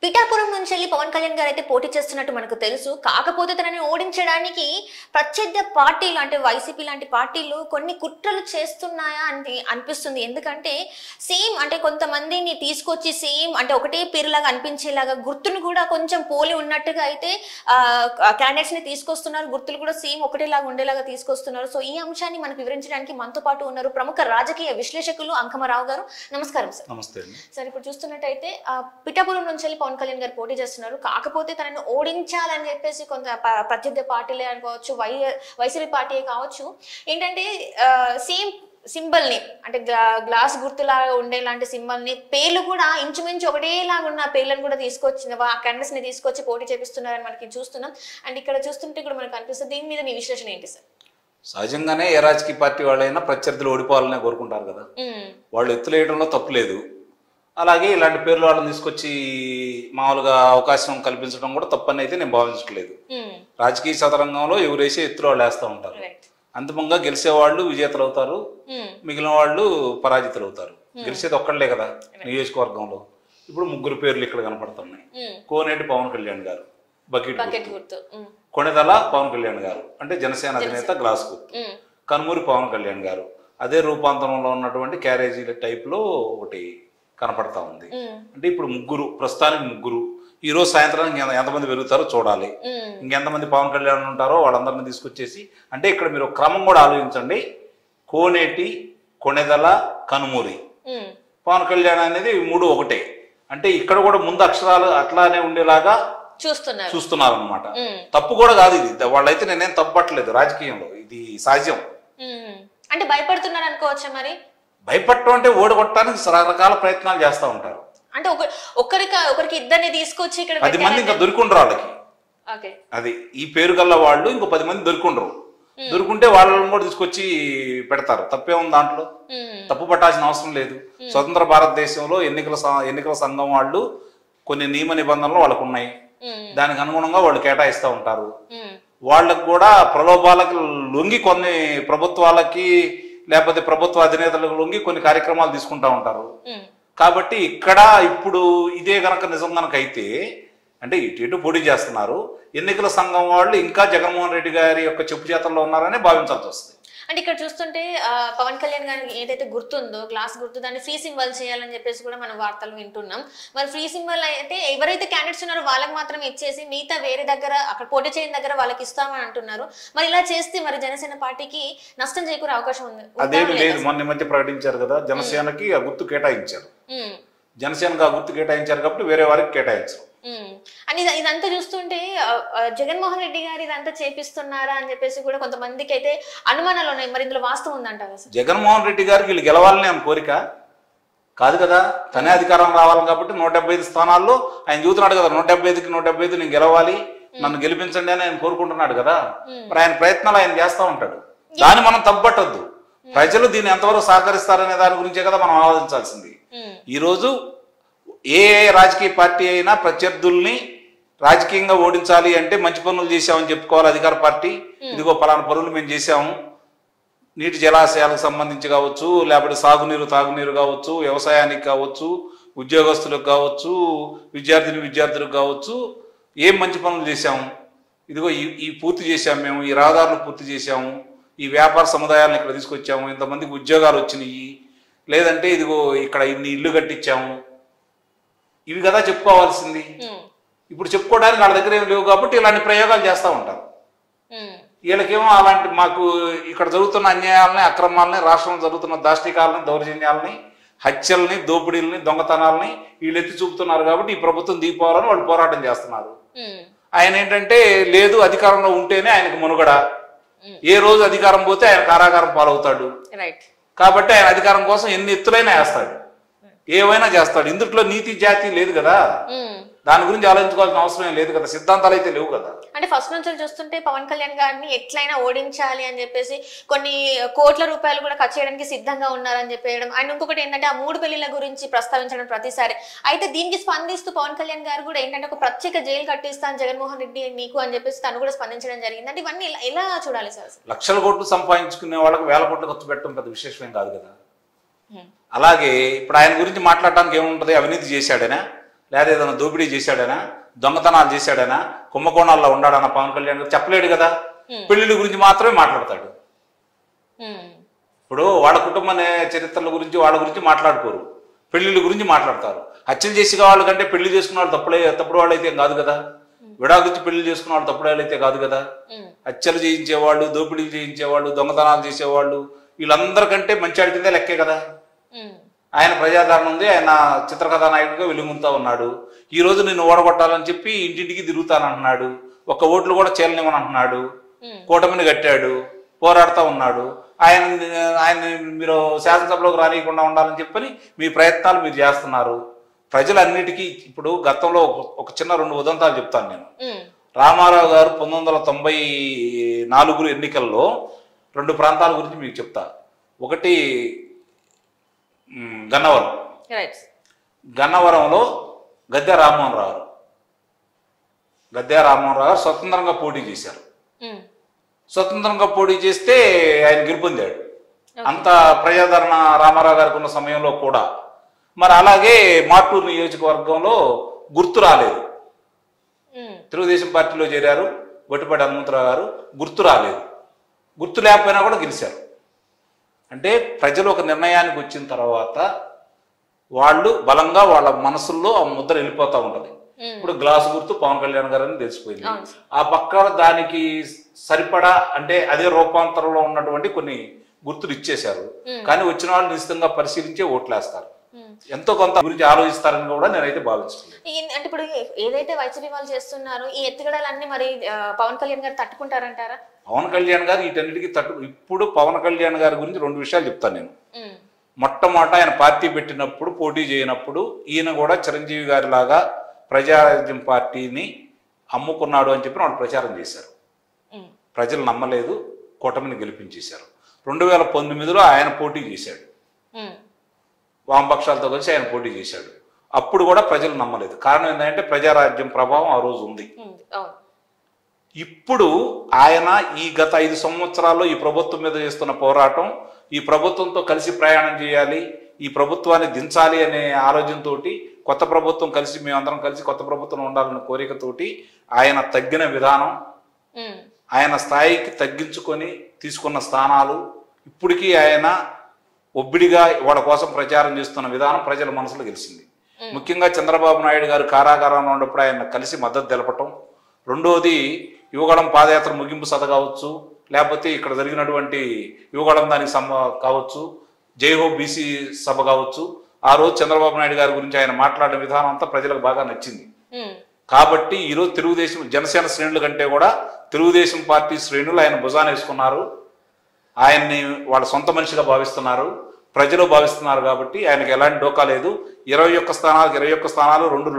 పిఠాపురం నుంచి వెళ్ళి పవన్ కళ్యాణ్ గారు అయితే పోటీ చేస్తున్నట్టు మనకు తెలుసు. కాకపోతే తనని ఓడించడానికి ప్రత్యర్థి పార్టీలు అంటే వైసీపీ లాంటి పార్టీలు కొన్ని కుట్రలు చేస్తున్నాయా అని అనిపిస్తుంది. ఎందుకంటే సేమ్ అంటే కొంతమందిని తీసుకొచ్చి సేమ్ అంటే ఒకటే పేరులాగా అనిపించేలాగా గుర్తును కూడా కొంచెం పోలి ఉన్నట్టుగా అయితే క్యాండిడేట్స్ ని తీసుకొస్తున్నారు. గుర్తులు కూడా సేమ్ ఒకటేలాగా ఉండేలాగా తీసుకొస్తున్నారు. సో ఈ అంశాన్ని మనకు వివరించడానికి మనతో పాటు ఉన్నారు ప్రముఖ రాజకీయ విశ్లేషకులు అంకమరావు గారు. నమస్కారం సార్. నమస్తే సార్, ఇప్పుడు చూస్తున్నట్టయితే పిఠాపురం నుంచి పవన్ కళ్యాణ్ గారు పోటీ చేస్తున్నారు. కాకపోతే తనని ఓడించాలని చెప్పేసి కొంత ప్రత్యర్థి పార్టీలే అనుకోవచ్చు, వైసీపీ పార్టీ కావచ్చు, ఏంటంటే సేమ్ సింబల్ ని అంటే గ్లాస్ గుర్తులాగా ఉండేలాంటి సింబల్ ని పేర్లు కూడా ఇంచుమించు ఒకటేలాగా ఉన్న పేర్లను కూడా తీసుకొచ్చిన క్యాండిడేట్స్ ని తీసుకొచ్చి పోటీ చేపిస్తున్నారని మనకి చూస్తున్నాం. అండ్ ఇక్కడ చూస్తుంటే కూడా మనకు అనిపిస్తుంది. దీని మీద మీ విశ్లేషణ ఏంటి సార్? సహజంగానే ఏ రాజకీయ పార్టీ వాళ్ళైనా ప్రత్యర్థులు ఓడిపోవాలనే కోరుకుంటారు కదా. వాళ్ళు ఎత్తులేయడంలో తప్పులేదు. అలాగే ఇలాంటి పేర్లు వాళ్ళని తీసుకొచ్చి మామూలుగా అవకాశం కల్పించడం కూడా తప్పని అయితే నేను భావించట్లేదు. రాజకీయ చదరంగంలో ఎవరేసే ఎత్తులు వాళ్ళు వేస్తూ ఉంటారు. అంతిమంగా గెలిచేవాళ్ళు విజేతలు అవుతారు, మిగిలిన వాళ్ళు పరాజితులు అవుతారు. గెలిచేది ఒక్కళ్ళే కదా నియోజకవర్గంలో. ఇప్పుడు ముగ్గురు పేర్లు ఇక్కడ కనపడుతున్నాయి. కోనేటి పవన్ కళ్యాణ్ గారు బకెట్ గుర్తు, కొణిదల పవన్ కళ్యాణ్ గారు అంటే జనసేన అధినేత గ్లాస్ గుర్తు, కనుమూరి పవన్ కళ్యాణ్ గారు అదే రూపాంతరంలో ఉన్నటువంటి క్యారేజీల టైప్ లో ఒకటి కనపడతా ఉంది. అంటే ఇప్పుడు ముగ్గురు, ప్రస్తుతానికి ముగ్గురు. ఈ రోజు సాయంత్రానికి ఎంతమంది పెరుగుతారో చూడాలి. ఇంకెంతమంది పవన్ కళ్యాణ్ ఉంటారో వాళ్ళందరినీ తీసుకొచ్చేసి, అంటే ఇక్కడ మీరు క్రమం కూడా ఆలోచించండి. కోనేటి, కొణిదల, కనుమూరి, పవన్ కళ్యాణ్ అనేది మూడు ఒకటే. అంటే ఇక్కడ కూడా ముందు అక్షరాలు అట్లానే ఉండేలాగా చూస్తున్నారు అనమాట. తప్పు కూడా కాదు ఇది. వాళ్ళైతే నేనేం తప్పట్లేదు. రాజకీయంలో ఇది సహజం. అంటే భయపడుతున్నారు అనుకోవచ్చా? మరి భయపడటం అంటే ఓడగొట్టడానికి రకరకాల ప్రయత్నాలు చేస్తూ ఉంటారు. అంటే ఒకరికి ఇద్దరిని తీసుకొచ్చి ఇక్కడ 10 మంది ఇంకా దొరికిండ్రు వాళ్ళకి. అది ఈ పేరు గల్ల వాళ్ళు ఇంకో 10 మంది దొరికిండ్రు. దొరుకుంటే వాళ్ళని కూడా తీసుకొచ్చి పెడతారు. తప్పే ఉంది దాంట్లో. తప్పు పట్టాల్సిన అవసరం లేదు. స్వతంత్ర భారతదేశంలో ఎన్నికల సంఘం వాళ్ళు కొన్ని నియమ నిబంధనలు వాళ్ళకు ఉన్నాయి. దానికి అనుగుణంగా వాళ్ళు కేటాయిస్తూ ఉంటారు. వాళ్ళకు కూడా ప్రలోభాలకు లొంగి కొన్ని ప్రభుత్వాలకి లేకపోతే ప్రభుత్వ అధినేతలకు లొంగి కొన్ని కార్యక్రమాలు తీసుకుంటా ఉంటారు. కాబట్టి ఇక్కడ ఇప్పుడు ఇదే గనక నిజం గనక అయితే, అంటే ఇటు పోటీ చేస్తున్నారు. ఎన్నికల సంఘం వాళ్ళు ఇంకా జగన్మోహన్ రెడ్డి గారి యొక్క చెప్పు చేతల్లో ఉన్నారని భావించాల్సి వస్తుంది. అంటే ఇక్కడ చూస్తుంటే పవన్ కళ్యాణ్ గారికి ఏదైతే గుర్తుందో గ్లాస్ గుర్తు, దాన్ని ఫ్రీ సింబల్ చేయాలని చెప్పేసి కూడా మనం వార్తలు వింటున్నాం. మరి ఫ్రీ సింబల్ అయితే ఎవరైతే క్యాండిడేట్స్ ఉన్నారో వాళ్ళకి మాత్రం ఇచ్చేసి మిగతా వేరే దగ్గర అక్కడ పోటీ చేయని దగ్గర వాళ్ళకి ఇస్తామని అంటున్నారు. మరి ఇలా చేస్తే మరి జనసేన పార్టీకి నష్టం చేకూరే అవకాశం ఉంది? అదేమి లేదు. మొన్న మధ్య ప్రకటించారు కదా, జనసేనకి ఆ గుర్తు కేటాయించారు. జనసేనకు ఆ గుర్తు కేటాయించారు కాబట్టి వేరే వారికి కేటాయించారు. అని ఇదంతా చూస్తుంటే జగన్మోహన్ రెడ్డి గారు ఇదంతా చేపిస్తున్నారా అని చెప్పేసి కూడా కొంతమందికి అయితే అనుమానాలు ఉన్నాయి. మరి ఇందులో వాస్తవం ఉందంటారా? జగన్మోహన్ రెడ్డి గారికి వీళ్ళు గెలవాలని ఆయన కోరిక కాదు కదా. తనే అధికారం రావాలి కాబట్టి 175 స్థానాల్లో ఆయన చూస్తున్నాడు కదా. 175కి 175 నేను గెలవాలి, నన్ను గెలిపించండి అని ఆయన కోరుకుంటున్నాడు కదా. మరి ఆయన ప్రయత్నాలు ఆయన చేస్తూ ఉంటాడు. దాన్ని మనం తప్పట్టద్దు. ప్రజలు దీన్ని ఎంతవరకు సహకరిస్తారనే దాని గురించే కదా మనం ఆలోచించాల్సింది. ఈరోజు ఏ రాజకీయ పార్టీ అయినా ప్రత్యర్థుల్ని రాజకీయంగా ఓడించాలి అంటే మంచి పనులు చేశామని చెప్పుకోవాలి. అధికార పార్టీ ఇదిగో పలానా పనులు మేము చేశాము, నీటి జలాశయాలకు సంబంధించి కావచ్చు, లేకపోతే తాగునీరు కావచ్చు, వ్యవసాయానికి కావచ్చు, ఉద్యోగస్తులకు కావచ్చు, విద్యార్థులకు కావచ్చు, ఏం మంచి పనులు చేశాము, ఇదిగో ఈ పూర్తి చేశాము, మేము ఈ రహదారులు పూర్తి చేశాము, ఈ వ్యాపార సముదాయాలను ఇక్కడ తీసుకొచ్చాము, ఇంతమందికి ఉద్యోగాలు వచ్చినాయి, లేదంటే ఇదిగో ఇక్కడ ఇన్ని ఇల్లు కట్టించాము, ఇవి కదా చెప్పుకోవాల్సింది. ఇప్పుడు చెప్పుకోవడానికి వాళ్ళ దగ్గర ఏమి లేవు కాబట్టి ఇలాంటి ప్రయోగాలు చేస్తూ ఉంటారు. వీళ్ళకేమో అలాంటి మాకు ఇక్కడ జరుగుతున్న అన్యాయాలని, అక్రమాలని, రాష్ట్రంలో జరుగుతున్న దాష్టికాలని, దౌర్జన్యాలని, హత్యల్ని, దోపిడీలని, దొంగతనాలని వీళ్ళు ఎత్తి చూపుతున్నారు కాబట్టి ఈ ప్రభుత్వం దిగిపోవాలని వాళ్ళు పోరాటం చేస్తున్నారు. ఆయన ఏంటంటే లేదు, అధికారంలో ఉంటేనే ఆయనకు మనుగడ, ఏ రోజు అధికారం పోతే ఆయన కారాగారం పాలవుతాడు కాబట్టి ఆయన అధికారం కోసం ఎన్ని ఎత్తులైనా వేస్తాడు, ఏవైనా చేస్తాడు. ఇందులో నీతి జాతి లేదు కదా. దాని గురించి ఆలోచించుకోవాల్సిన అవసరం లేదు కదా. సిద్ధాంతాలు అయితే లేవు కదా. అంటే ఫస్ట్ నుంచి చూస్తుంటే పవన్ కళ్యాణ్ గారిని ఎట్లయినా ఓడించాలి అని చెప్పేసి కొన్ని కోట్ల రూపాయలు కూడా ఖర్చు చేయడానికి సిద్ధంగా ఉన్నారని చెప్పేయడం. అండ్ ఇంకొకటి ఏంటంటే ఆ 3 పెళ్లిళ్ల గురించి ప్రస్తావించడం ప్రతిసారి. అయితే దీనికి స్పందిస్తూ పవన్ కళ్యాణ్ గారు కూడా ఏంటంటే ఒక ప్రత్యేక జైలు కట్టిస్తాను జగన్మోహన్ రెడ్డి నీకు అని చెప్పేసి తను కూడా స్పందించడం జరిగింది. అంటే ఇవన్నీ ఎలా చూడాలి సార్? లక్షల కోట్లు సంపాదించుకునే వాళ్ళకి వేల కోట్లు ఖర్చు పెట్టడం పెద్ద విశేషమేం కాదు కదా. అలాగే ఇప్పుడు ఆయన గురించి మాట్లాడటానికి ఏముంటుంది? అవినీతి చేశాడనా, లేదా ఏదైనా దోపిడీ చేశాడనా, దొంగతనాలు చేశాడనా, కుంభకోణాల్లో ఉన్నాడన్న పవన్ కళ్యాణ్ గారు చెప్పలేడు కదా. పెళ్లిళ్ళ గురించి మాత్రమే మాట్లాడతాడు. ఇప్పుడు వాళ్ళ కుటుంబ చరిత్రల గురించి వాళ్ళ గురించి మాట్లాడుకోరు, పెళ్లిళ్ళ గురించి మాట్లాడతారు. హత్యలు చేసి వాళ్ళ కంటే పెళ్లి చేసుకున్న వాళ్ళు తప్పుడు వాళ్ళు అయితే కాదు కదా, విడాకుచ్చి పెళ్లి చేసుకున్న వాళ్ళు తప్పుడు వాళ్ళు అయితే కాదు కదా. హత్యలు చేయించేవాళ్ళు, దోపిడీలు చేయించేవాళ్ళు, దొంగతనాలు చేసేవాళ్ళు వీళ్ళందరికంటే మంచి కిందే లెక్కే కదా. ఆయన ప్రజాదరణ ఉంది, ఆయన చిత్రకథా నాయకుడిగా వెలుగుతా ఉన్నాడు. ఈ రోజు నిన్ను ఓడగొట్టాలని చెప్పి ఇంటింటికి తిరుగుతానంటున్నాడు. ఒక్క ఓట్లు కూడా చేయాలనివ్వని అంటున్నాడు. కూటమిని కట్టాడు, పోరాడుతూ ఉన్నాడు. ఆయన మీరు శాసనసభలోకి రానియకుండా ఉండాలని చెప్పని మీ ప్రయత్నాలు మీరు చేస్తున్నారు. ప్రజలన్నిటికీ ఇప్పుడు గతంలో ఒక చిన్న 2 ఉదంతాలు చెప్తాను నేను. రామారావు గారు 1994 ఎన్నికల్లో 2 ప్రాంతాల గురించి మీకు చెప్తా. ఒకటి గన్నవరం. గన్నవరంలో గద్దె రామ్మోహన్ రావు గారు స్వతంత్రంగా పోటీ చేశారు. స్వతంత్రంగా పోటీ చేస్తే ఆయన గెలుపొందాడు. అంత ప్రజాదరణ రామారావు గారికి ఉన్న సమయంలో కూడా. మరి అలాగే మాటూరు నియోజకవర్గంలో గుర్తు రాలేదు. తెలుగుదేశం పార్టీలో చేరారు గొట్టిపాటి హనుమంతరావు గారు, గుర్తు రాలేదు. గుర్తు లేకపోయినా కూడా గెలిచారు. అంటే ప్రజలు ఒక నిర్ణయానికి వచ్చిన తర్వాత వాళ్ళు బలంగా వాళ్ళ మనసుల్లో ఆ ముద్ర వెళ్ళిపోతూ ఉంటుంది. ఇప్పుడు గ్లాసు గుర్తు పవన్ కళ్యాణ్ గారు అని తెలిసిపోయింది. ఆ పక్కన దానికి సరిపడా అంటే అదే రూపాంతరంలో ఉన్నటువంటి కొన్ని గుర్తులు ఇచ్చేశారు. కానీ వచ్చిన వాళ్ళు నిశ్చితంగా పరిశీలించే ఓట్లేస్తారు. ఎంతో కొంత గురించి ఆలోచిస్తారని కూడా నేనైతే భావిస్తున్నాను. అంటే ఇప్పుడు ఏదైతే వైసీపీ వాళ్ళు చేస్తున్నారో ఈ ఎత్తుగడలన్నీ మరి పవన్ కళ్యాణ్ గారు తట్టుకుంటారంటారా? పవన్ కళ్యాణ్ గారు వీటన్నిటికీ ఇప్పుడు పవన్ కళ్యాణ్ గారి గురించి 2 విషయాలు చెప్తాను నేను. మొట్టమొదట ఆయన పార్టీ పెట్టినప్పుడు, పోటీ చేయనప్పుడు ఈయన కూడా చిరంజీవి గారి లాగా ప్రజారాజ్యం పార్టీని అమ్ముకున్నాడు అని చెప్పి వాళ్ళు ప్రచారం చేశారు. ప్రజలు నమ్మలేదు, కూటమిని గెలిపించేశారు. 2019లో ఆయన పోటీ చేశాడు, వామపక్షాలతో కలిసి ఆయన పోటీ చేశాడు. అప్పుడు కూడా ప్రజలు నమ్మలేదు. కారణం ఏంటంటే ప్రజారాజ్యం ప్రభావం ఆ రోజు ఉంది. ఇప్పుడు ఆయన ఈ గత 5 సంవత్సరాల్లో ఈ ప్రభుత్వం మీద చేస్తున్న పోరాటం, ఈ ప్రభుత్వంతో కలిసి ప్రయాణం చేయాలి, ఈ ప్రభుత్వాన్ని దించాలి అనే ఆలోచనతో కొత్త ప్రభుత్వం కలిసి మేమందరం కలిసి కొత్త ప్రభుత్వం ఉండాలన్న కోరికతోటి ఆయన తగ్గిన విధానం, ఆయన స్థాయికి తగ్గించుకొని తీసుకున్న స్థానాలు, ఇప్పటికీ ఆయన ఒబ్బిడిగా వాళ్ళ కోసం ప్రచారం చేస్తున్న విధానం ప్రజల మనసులో గెలిచింది. ముఖ్యంగా చంద్రబాబు నాయుడు గారు కారాగారంలో ఉన్నప్పుడు ఆయన కలిసి మద్దతు తెలపటం. రెండోది యువగళం పాదయాత్ర ముగింపు సభ కావచ్చు, లేకపోతే ఇక్కడ జరిగినటువంటి యువగళం దానికి కావచ్చు, జైహో బీసీ సభ కావచ్చు. ఆ రోజు చంద్రబాబు నాయుడు గారి గురించి ఆయన మాట్లాడిన విధానం అంతా ప్రజలకు బాగా నచ్చింది. కాబట్టి ఈరోజు తెలుగుదేశం జనసేన శ్రేణుల కంటే కూడా తెలుగుదేశం పార్టీ శ్రేణులు ఆయన భుజాన వేసుకున్నారు. ఆయన్ని వాళ్ళ సొంత మనిషిగా భావిస్తున్నారు, ప్రజలు భావిస్తున్నారు. కాబట్టి ఆయనకు ఎలాంటి డోకా లేదు. 21 స్థానాలకు 21 స్థానాలు 2